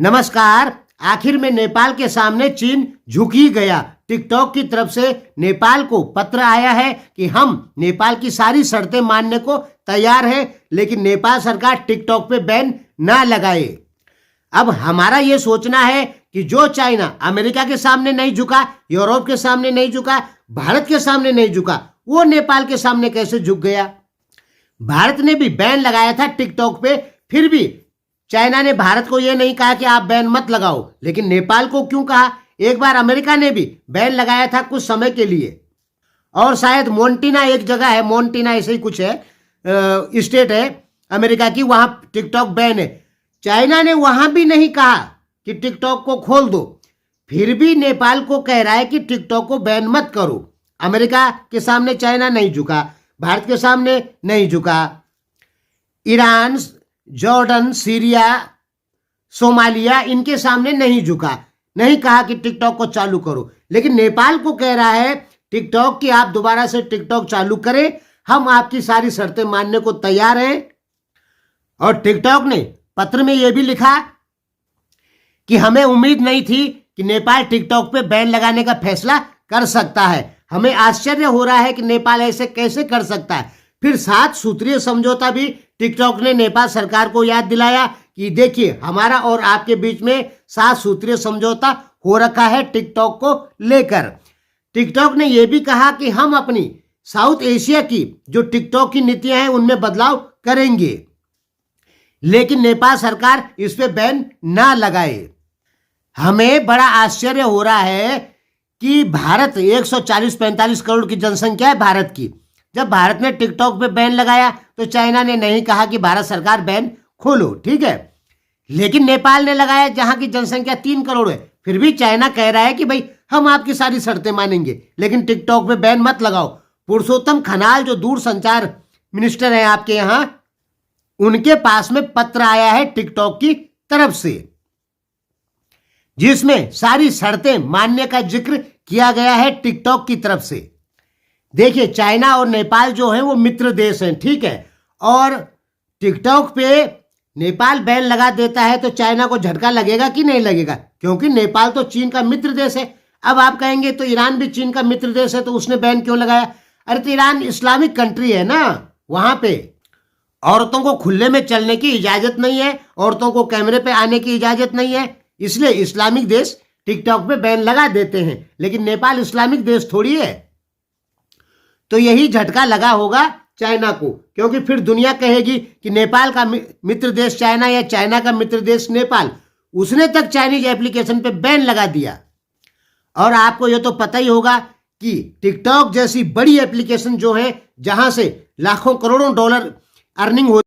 नमस्कार। आखिर में नेपाल के सामने चीन झुक ही गया। टिकटॉक की तरफ से नेपाल को पत्र आया है कि हम नेपाल की सारी शर्तें मानने को तैयार हैं, लेकिन नेपाल सरकार टिकटॉक पे बैन ना लगाए। अब हमारा ये सोचना है कि जो चाइना अमेरिका के सामने नहीं झुका, यूरोप के सामने नहीं झुका, भारत के सामने नहीं झुका, वो नेपाल के सामने कैसे झुक गया। भारत ने भी बैन लगाया था टिकटॉक पे, फिर भी चाइना ने भारत को यह नहीं कहा कि आप बैन मत लगाओ, लेकिन नेपाल को क्यों कहा। एक बार अमेरिका ने भी बैन लगाया था कुछ समय के लिए, और शायद मोन्टीना एक जगह है, मोन्टीना ऐसे ही कुछ है, स्टेट है अमेरिका की, वहां टिकटॉक बैन है। चाइना ने वहां भी नहीं कहा कि टिकटॉक को खोल दो, फिर भी नेपाल को कह रहा है कि टिकटॉक को बैन मत करो। अमेरिका के सामने चाइना नहीं झुका, भारत के सामने नहीं झुका, ईरान, जॉर्डन, सीरिया, सोमालिया, इनके सामने नहीं झुका, नहीं कहा कि टिकटॉक को चालू करो। लेकिन नेपाल को कह रहा है टिकटॉक की आप दोबारा से टिकटॉक चालू करें, हम आपकी सारी शर्तें मानने को तैयार हैं। और टिकटॉक ने पत्र में यह भी लिखा कि हमें उम्मीद नहीं थी कि नेपाल टिकटॉक पे बैन लगाने का फैसला कर सकता है। हमें आश्चर्य हो रहा है कि नेपाल ऐसे कैसे कर सकता है। फिर 7 सूत्रीय समझौता भी टिकटॉक ने नेपाल सरकार को याद दिलाया कि देखिए हमारा और आपके बीच में 7 सूत्रीय समझौता हो रखा है टिकटॉक को लेकर। टिकटॉक ने यह भी कहा कि हम अपनी साउथ एशिया की जो टिकटॉक की नीतियां हैं उनमें बदलाव करेंगे, लेकिन नेपाल सरकार इस पे बैन ना लगाए। हमें बड़ा आश्चर्य हो रहा है कि भारत 140-45 करोड़ की जनसंख्या है भारत की। जब भारत ने टिकटॉक पे बैन लगाया तो चाइना ने नहीं कहा कि भारत सरकार बैन खोलो, ठीक है। लेकिन नेपाल ने लगाया जहां की जनसंख्या 3 करोड़ है, फिर भी चाइना कह रहा है कि भाई हम आपकी सारी शर्तें मानेंगे, लेकिन टिकटॉक पे बैन मत लगाओ। पुरुषोत्तम खनाल जो दूर संचार मिनिस्टर हैं आपके यहां, उनके पास में पत्र आया है टिकटॉक की तरफ से, जिसमें सारी शर्तें मानने का जिक्र किया गया है टिकटॉक की तरफ से। देखिए चाइना और नेपाल जो है वो मित्र देश हैं, ठीक है, और टिकटॉक पे नेपाल बैन लगा देता है तो चाइना को झटका लगेगा कि नहीं लगेगा, क्योंकि नेपाल तो चीन का मित्र देश है। अब आप कहेंगे तो ईरान भी चीन का मित्र देश है तो उसने बैन क्यों लगाया। अरे तो ईरान इस्लामिक कंट्री है ना, वहां पे औरतों को खुले में चलने की इजाजत नहीं है, औरतों को कैमरे पे आने की इजाजत नहीं है, इसलिए इस्लामिक देश टिकटॉक पे बैन लगा देते हैं। लेकिन नेपाल इस्लामिक देश थोड़ी है, तो यही झटका लगा होगा चाइना को, क्योंकि फिर दुनिया कहेगी कि नेपाल का मित्र देश चाइना या चाइना का मित्र देश नेपाल, उसने तक चाइनीज एप्लीकेशन पे बैन लगा दिया। और आपको यह तो पता ही होगा कि टिकटॉक जैसी बड़ी एप्लीकेशन जो है, जहां से लाखों करोड़ों डॉलर अर्निंग हो